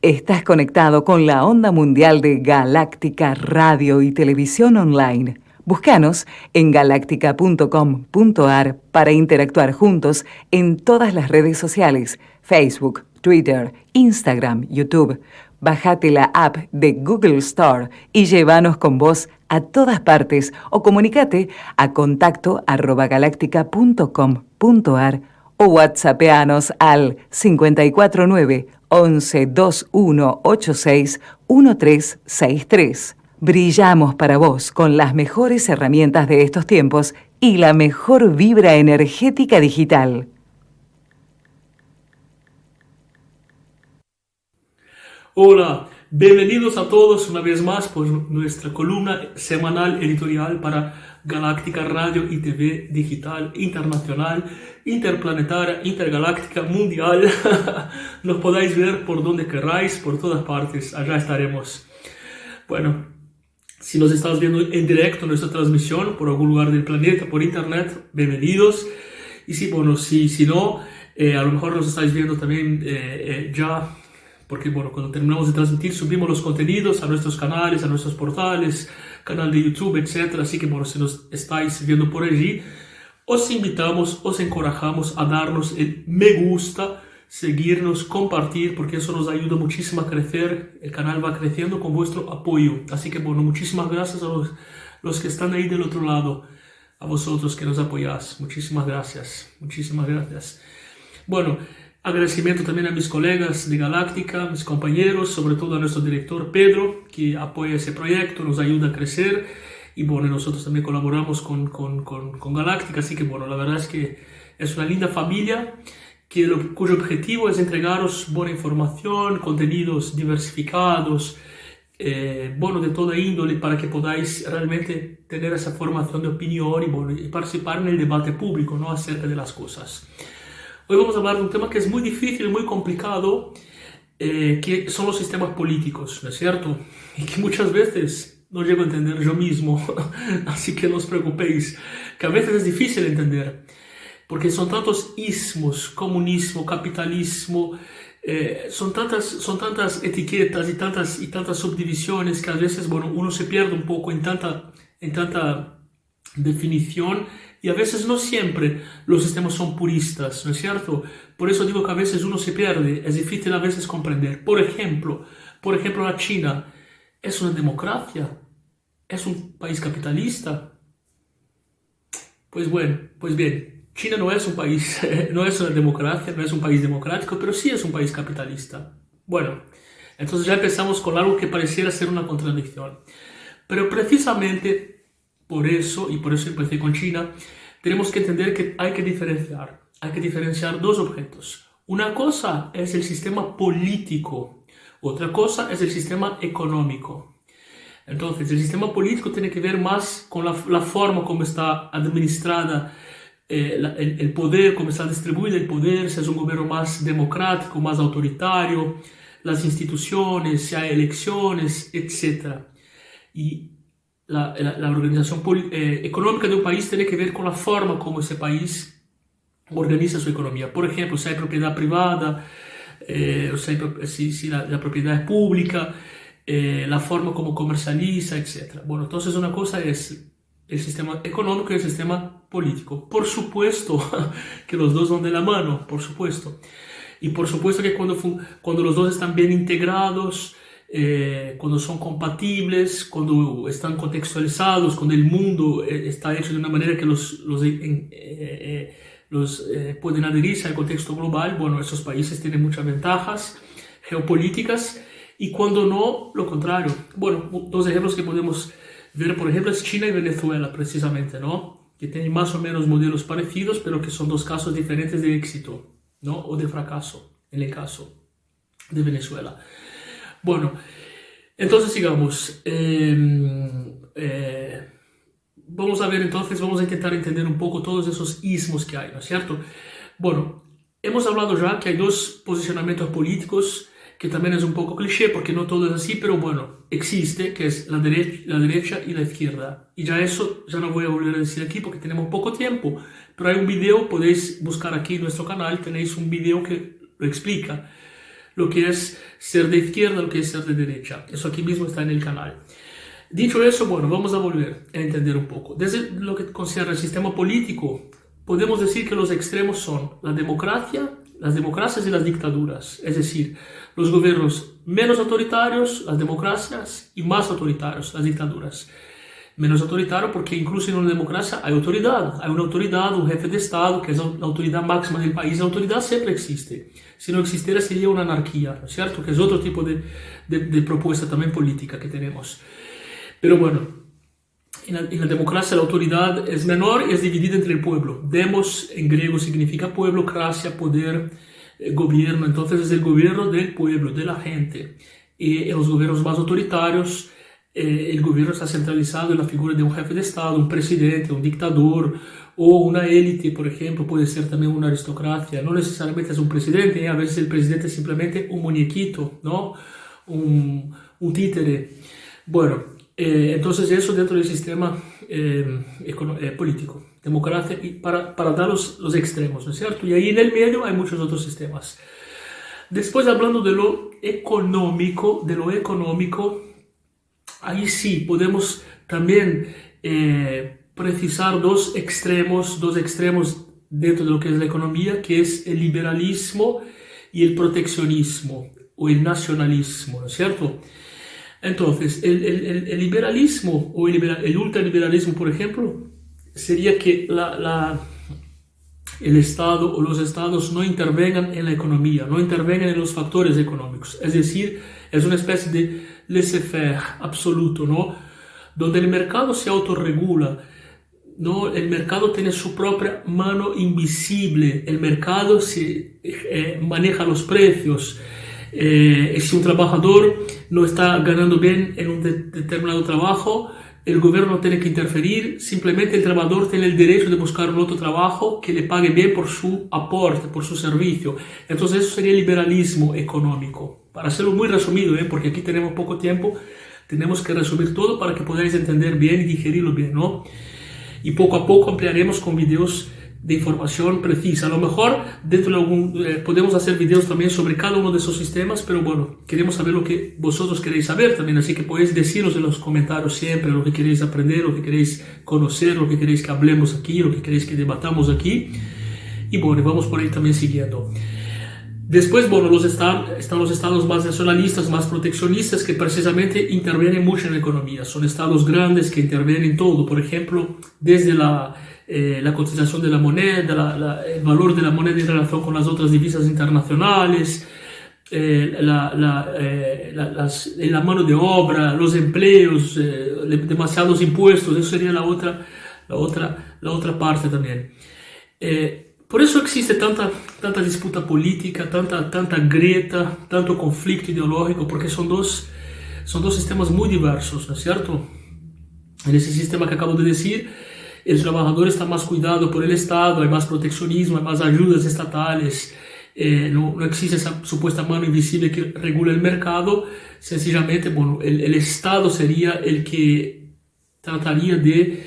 Estás conectado con la onda mundial de Galáctica Radio y Televisión Online. Búscanos en galáctica.com.ar para interactuar juntos en todas las redes sociales, Facebook, Twitter, Instagram, YouTube. Bájate la app de Google Store y llévanos con vos a todas partes o comunícate a contacto@galáctica.com.ar o whatsappeanos al 549 11 2186 1363. Brillamos para vos con las mejores herramientas de estos tiempos y la mejor vibra energética digital. Hola, bienvenidos a todos una vez más por nuestra columna semanal editorial para Galáctica Radio y TV Digital Internacional, Interplanetaria, Intergaláctica, Mundial. Nos podáis ver por donde queráis, por todas partes, allá estaremos. Bueno, si nos estás viendo en directo en nuestra transmisión por algún lugar del planeta, por internet, bienvenidos. Y si no, a lo mejor nos estáis viendo también ya, porque cuando terminamos de transmitir subimos los contenidos a nuestros canales, a nuestros portales, canal de YouTube, etc. Así que si nos estáis viendo por allí, os invitamos, os encorajamos a darnos el me gusta, seguirnos, compartir, porque eso nos ayuda muchísimo a crecer. El canal va creciendo con vuestro apoyo. Así que muchísimas gracias a los que están ahí del otro lado, a vosotros que nos apoyáis. Muchísimas gracias, muchísimas gracias. Agradecimiento también a mis colegas de Galáctica, mis compañeros, sobre todo a nuestro director Pedro, que apoya ese proyecto, nos ayuda a crecer. Y nosotros también colaboramos con Galáctica, así que la verdad es que es una linda familia cuyo objetivo es entregaros buena información, contenidos diversificados, de toda índole, para que podáis realmente tener esa formación de opinión y participar en el debate público, ¿no?, acerca de las cosas. Hoy vamos a hablar de un tema que es muy difícil, muy complicado, que son los sistemas políticos, ¿no es cierto? Y que muchas veces no llego a entender yo mismo, así que no os preocupéis, que a veces es difícil entender, porque son tantos ismos, comunismo, capitalismo, son tantas etiquetas y tantas subdivisiones que a veces uno se pierde un poco en tanta definición. Y a veces no siempre los sistemas son puristas, ¿no es cierto? Por eso digo que a veces uno se pierde, es difícil a veces comprender. Por ejemplo, la China es una democracia, es un país capitalista. Pues bien, China no es un país, no es una democracia, no es un país democrático, pero sí es un país capitalista. Entonces ya empezamos con algo que pareciera ser una contradicción. Pero precisamente por eso empecé con China, tenemos que entender que hay que diferenciar dos objetos. Una cosa es el sistema político, otra cosa es el sistema económico. Entonces, el sistema político tiene que ver más con la forma como está administrada el poder, cómo está distribuido el poder, si es un gobierno más democrático, más autoritario, las instituciones, si hay elecciones, etc. Y la organización económica de un país tiene que ver con la forma como ese país organiza su economía. Por ejemplo, si hay propiedad privada, si la propiedad es pública, la forma como comercializa, etc. Entonces una cosa es el sistema económico y el sistema político. Por supuesto que los dos van de la mano, por supuesto. Y por supuesto que cuando los dos están bien integrados, cuando son compatibles, cuando están contextualizados, cuando el mundo está hecho de una manera que los pueden adherirse al contexto global, esos países tienen muchas ventajas geopolíticas, y cuando no, lo contrario. Dos ejemplos que podemos ver, por ejemplo, es China y Venezuela, precisamente, ¿no?, que tienen más o menos modelos parecidos, pero que son dos casos diferentes de éxito, ¿no?, o de fracaso, en el caso de Venezuela. Entonces sigamos. Vamos a ver entonces, vamos a intentar entender un poco todos esos ismos que hay, ¿no es cierto? Hemos hablado ya que hay dos posicionamientos políticos, que también es un poco cliché porque no todo es así, pero existe, que es la derecha y la izquierda. Y eso ya no voy a volver a decir aquí porque tenemos poco tiempo, pero hay un video, podéis buscar aquí en nuestro canal, tenéis un video que lo explica. lo que es ser de izquierda, lo que es ser de derecha. Eso aquí mismo está en el canal. Dicho eso, bueno, vamos a volver a entender un poco. Desde lo que concierne al sistema político, podemos decir que los extremos son la democracia, las democracias y las dictaduras. Es decir, los gobiernos menos autoritarios, las democracias, y más autoritarios, las dictaduras. Menos autoritario porque incluso en una democracia hay autoridad. Hay una autoridad, un jefe de Estado, que es la autoridad máxima del país. La autoridad siempre existe. Si no existiera sería una anarquía, ¿no es cierto? Que es otro tipo de propuesta también política que tenemos. Pero bueno, en la democracia la autoridad es menor y es dividida entre el pueblo. Demos en griego significa pueblo, cracia, poder, gobierno. Entonces es el gobierno del pueblo, de la gente. Y en los gobiernos más autoritarios, el gobierno está centralizado en la figura de un jefe de Estado, un presidente, un dictador o una élite, por ejemplo, puede ser también una aristocracia. No necesariamente es un presidente, a veces el presidente es simplemente un muñequito, ¿no? Un títere. Bueno, entonces eso dentro del sistema político, democracia, y para dar los extremos, ¿no es cierto? Y ahí en el medio hay muchos otros sistemas. Después, hablando de lo económico, ahí sí podemos también precisar dos extremos dentro de lo que es la economía, que es el liberalismo y el proteccionismo o el nacionalismo, ¿no es cierto? Entonces, el liberalismo o el ultraliberalismo, por ejemplo, sería que el Estado o los Estados no intervengan en la economía, no intervengan en los factores económicos. Es decir, es una especie de laissez-faire absoluto, ¿no? Donde el mercado se autorregula, ¿no? El mercado tiene su propia mano invisible, el mercado maneja los precios. Si un trabajador no está ganando bien en un determinado trabajo, el gobierno no tiene que interferir, simplemente el trabajador tiene el derecho de buscar un otro trabajo que le pague bien por su aporte, por su servicio. Entonces eso sería liberalismo económico. Para hacerlo muy resumido, porque aquí tenemos poco tiempo, tenemos que resumir todo para que podáis entender bien y digerirlo bien, ¿no? Y poco a poco ampliaremos con videos de información precisa. A lo mejor dentro de podemos hacer videos también sobre cada uno de esos sistemas, pero bueno, queremos saber lo que vosotros queréis saber también, así que podéis deciros en los comentarios siempre lo que queréis aprender, lo que queréis conocer, lo que queréis que hablemos aquí, lo que queréis que debatamos aquí, y bueno, vamos por ahí también siguiendo. Después, bueno, están los estados más nacionalistas, más proteccionistas, que precisamente intervienen mucho en la economía. Son estados grandes que intervienen en todo, por ejemplo, desde la cotización de la moneda, el valor de la moneda en relación con las otras divisas internacionales, la mano de obra, los empleos, demasiados impuestos. Eso sería la otra parte también. Por eso existe tanta disputa política, tanta grieta, tanto conflicto ideológico, porque son dos sistemas muy diversos, ¿no es cierto? En ese sistema que acabo de decir, el trabajador está más cuidado por el Estado, hay más proteccionismo, hay más ayudas estatales, no existe esa supuesta mano invisible que regula el mercado. Sencillamente, bueno, el Estado sería el que trataría de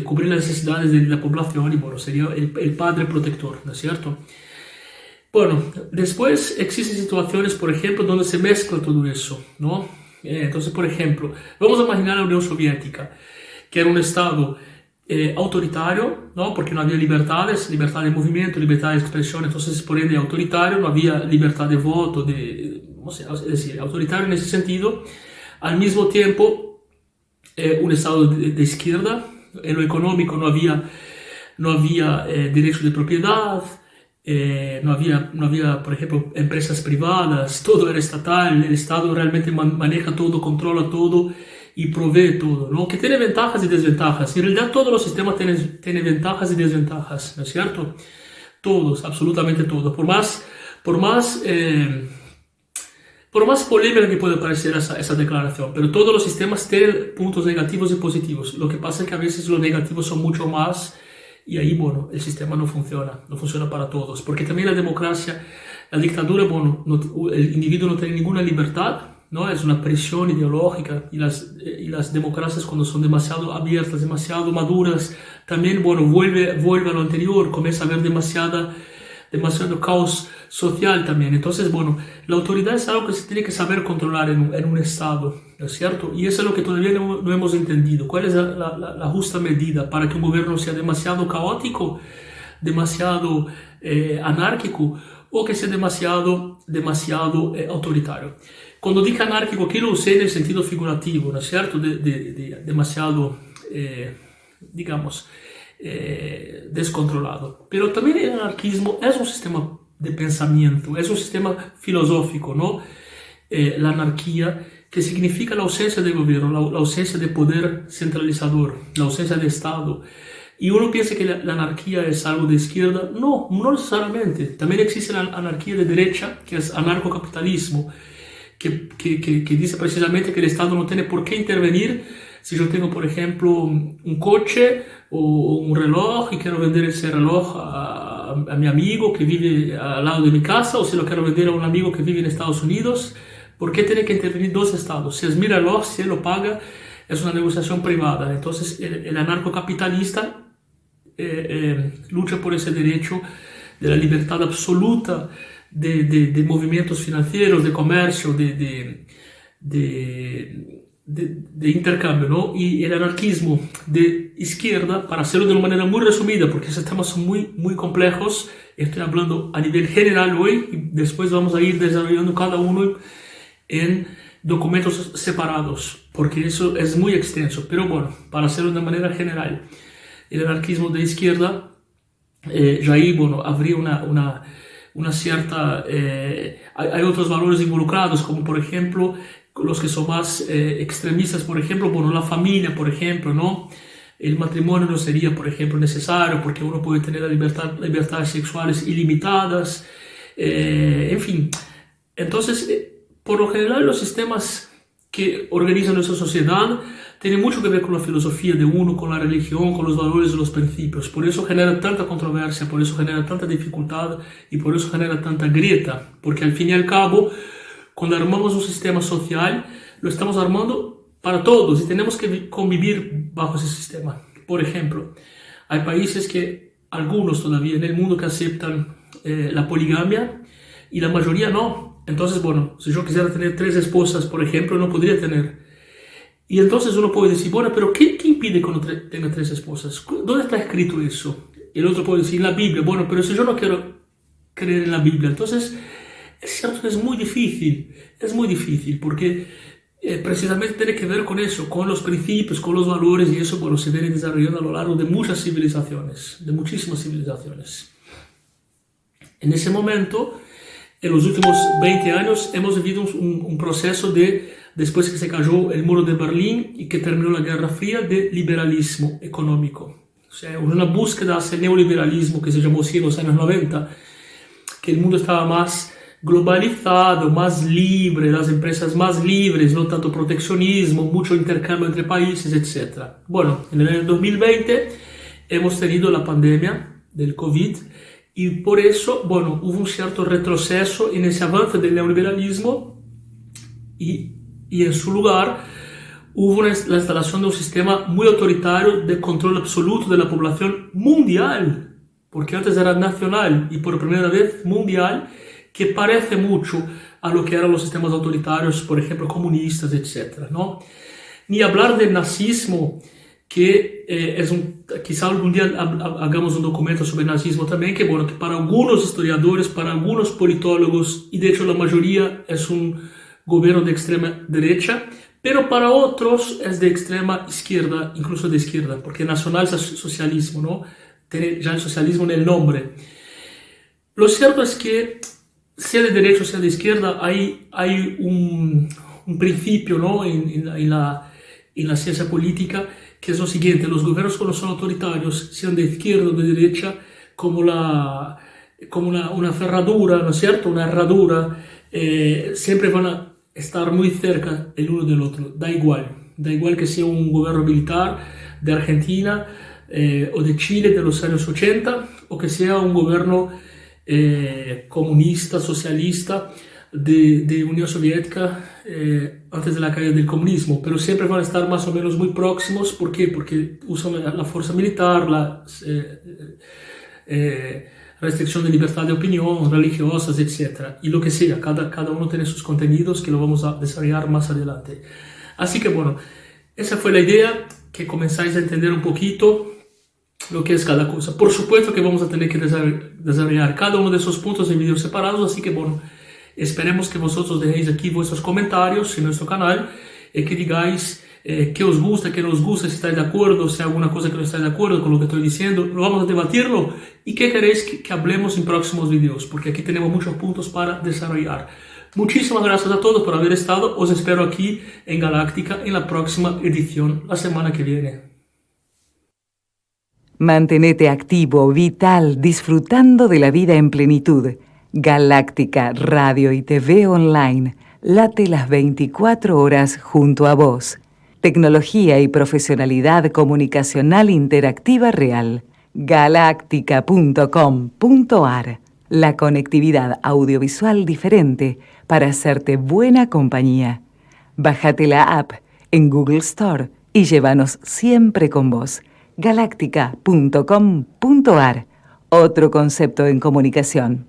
cubrir las necesidades de la población y bueno, sería el padre protector, ¿no es cierto? Bueno, después existen situaciones, por ejemplo, donde se mezcla todo eso, ¿no? Entonces, por ejemplo, vamos a imaginar la Unión Soviética, que era un estado autoritario, ¿no? Porque no había libertad de movimiento, libertad de expresión, entonces por ende autoritario, no había libertad de voto, es decir, autoritario en ese sentido. Al mismo tiempo, un estado de izquierda, en lo económico no había derecho de propiedad, no había, por ejemplo, empresas privadas, todo era estatal, el Estado realmente maneja todo, controla todo y provee todo, ¿no? Que tiene ventajas y desventajas. En realidad todos los sistemas tienen ventajas y desventajas, ¿no es cierto? Todos, absolutamente todos. Por más polémica que pueda parecer esa declaración, pero todos los sistemas tienen puntos negativos y positivos. Lo que pasa es que a veces los negativos son mucho más y ahí, bueno, el sistema no funciona para todos. Porque también la democracia, la dictadura, bueno, el individuo no tiene ninguna libertad, ¿no? Es una presión ideológica y las democracias cuando son demasiado abiertas, demasiado maduras, también, bueno, vuelve a lo anterior, comienza a haber demasiada demasiado caos social también. Entonces, bueno, la autoridad es algo que se tiene que saber controlar en un Estado, ¿no es cierto? Y eso es lo que todavía no hemos entendido. ¿Cuál es la justa medida para que un gobierno sea demasiado caótico, demasiado anárquico, o que sea demasiado autoritario? Cuando dije anárquico, aquí lo usé en el sentido figurativo, ¿no es cierto? De demasiado, digamos, descontrolado. Pero también el anarquismo es un sistema de pensamiento, es un sistema filosófico, ¿no? La anarquía, que significa la ausencia de gobierno, la ausencia de poder centralizador, la ausencia de Estado. Y uno piensa que la anarquía es algo de izquierda. No, no necesariamente. También existe la anarquía de derecha, que es anarcocapitalismo, que dice precisamente que el Estado no tiene por qué intervenir si yo tengo, por ejemplo, un coche o un reloj y quiero vender ese reloj a mi amigo que vive al lado de mi casa, o si lo quiero vender a un amigo que vive en Estados Unidos. ¿Por qué tiene que intervenir dos estados? Si es mi reloj, si él lo paga, es una negociación privada. Entonces el anarcocapitalista lucha por ese derecho de la libertad absoluta de movimientos financieros, de comercio, de intercambio, ¿no? Y el anarquismo de izquierda, para hacerlo de una manera muy resumida, porque esos temas son muy complejos, estoy hablando a nivel general hoy, y después vamos a ir desarrollando cada uno en documentos separados, porque eso es muy extenso. Pero bueno, para hacerlo de manera general, el anarquismo de izquierda, ya ahí, bueno, habría una cierta... hay otros valores involucrados, como por ejemplo los que son más extremistas, por ejemplo, bueno, la familia, por ejemplo, ¿no? El matrimonio no sería, por ejemplo, necesario porque uno puede tener libertades sexuales ilimitadas, en fin. Entonces, por lo general, los sistemas que organizan nuestra sociedad tienen mucho que ver con la filosofía de uno, con la religión, con los valores y los principios. Por eso genera tanta controversia, por eso genera tanta dificultad y por eso genera tanta grieta. Porque al fin y al cabo, cuando armamos un sistema social, lo estamos armando para todos y tenemos que convivir bajo ese sistema. Por ejemplo, hay países que, algunos todavía en el mundo, que aceptan la poligamia y la mayoría no. Entonces, bueno, si yo quisiera tener 3 esposas, por ejemplo, no podría tener. Y entonces uno puede decir, bueno, pero ¿qué impide que uno tenga 3 esposas? ¿Dónde está escrito eso? Y el otro puede decir, la Biblia. Bueno, pero si yo no quiero creer en la Biblia, entonces es cierto que es muy difícil, porque precisamente tiene que ver con eso, con los principios, con los valores, y eso, bueno, se viene desarrollando a lo largo de muchas civilizaciones, de muchísimas civilizaciones. En ese momento, en los últimos 20 años, hemos vivido un proceso después que se cayó el muro de Berlín y que terminó la Guerra Fría, de liberalismo económico. O sea, una búsqueda hacia el neoliberalismo, que se llamó así en los años 90, que el mundo estaba más globalizado, más libre, las empresas más libres, no tanto proteccionismo, mucho intercambio entre países, etc. Bueno, en el año 2020 hemos tenido la pandemia del COVID y por eso, bueno, hubo un cierto retroceso en ese avance del neoliberalismo y en su lugar hubo la instalación de un sistema muy autoritario de control absoluto de la población mundial, porque antes era nacional y por primera vez mundial, que parece mucho a lo que eran los sistemas autoritarios, por ejemplo, comunistas, etc., ¿no? Ni hablar del nazismo, que quizá algún día hagamos un documento sobre el nazismo también, que, bueno, que para algunos historiadores, para algunos politólogos, y de hecho la mayoría es un gobierno de extrema derecha, pero para otros es de extrema izquierda, incluso de izquierda, porque nacionalsocialismo, ¿no? Tiene ya el socialismo en el nombre. Lo cierto es que, sea de derecha o sea de izquierda, hay un principio, ¿no? en la ciencia política, que es lo siguiente: los gobiernos, cuando son autoritarios, sean de izquierda o de derecha, como una ferradura, ¿no es cierto?, una herradura, siempre van a estar muy cerca el uno del otro. Da igual que sea un gobierno militar de Argentina o de Chile de los años 80, o que sea un gobierno comunista, socialista de Unión Soviética antes de la caída del comunismo, pero siempre van a estar más o menos muy próximos. ¿Por qué? Porque usan la fuerza militar, restricción de libertad de opinión, religiosas, etc. Y lo que sea, cada uno tiene sus contenidos que lo vamos a desarrollar más adelante. Así que bueno, esa fue la idea, que comenzáis a entender un poquito lo que es cada cosa. Por supuesto que vamos a tener que desarrollar cada uno de esos puntos en vídeos separados, así que bueno, esperemos que vosotros dejéis aquí vuestros comentarios en nuestro canal y que digáis qué os gusta, qué no os gusta, si estáis de acuerdo, si hay alguna cosa que no estáis de acuerdo con lo que estoy diciendo, lo vamos a debatirlo y qué queréis que hablemos en próximos vídeos, porque aquí tenemos muchos puntos para desarrollar. Muchísimas gracias a todos por haber estado, os espero aquí en Galáctica en la próxima edición, la semana que viene. Mantenete activo, vital, disfrutando de la vida en plenitud. Galáctica Radio y TV Online late las 24 horas junto a vos. Tecnología y profesionalidad comunicacional interactiva real. Galáctica.com.ar. La conectividad audiovisual diferente para hacerte buena compañía. Bájate la app en Google Store y llévanos siempre con vos. Galáctica.com.ar. Otro concepto en comunicación.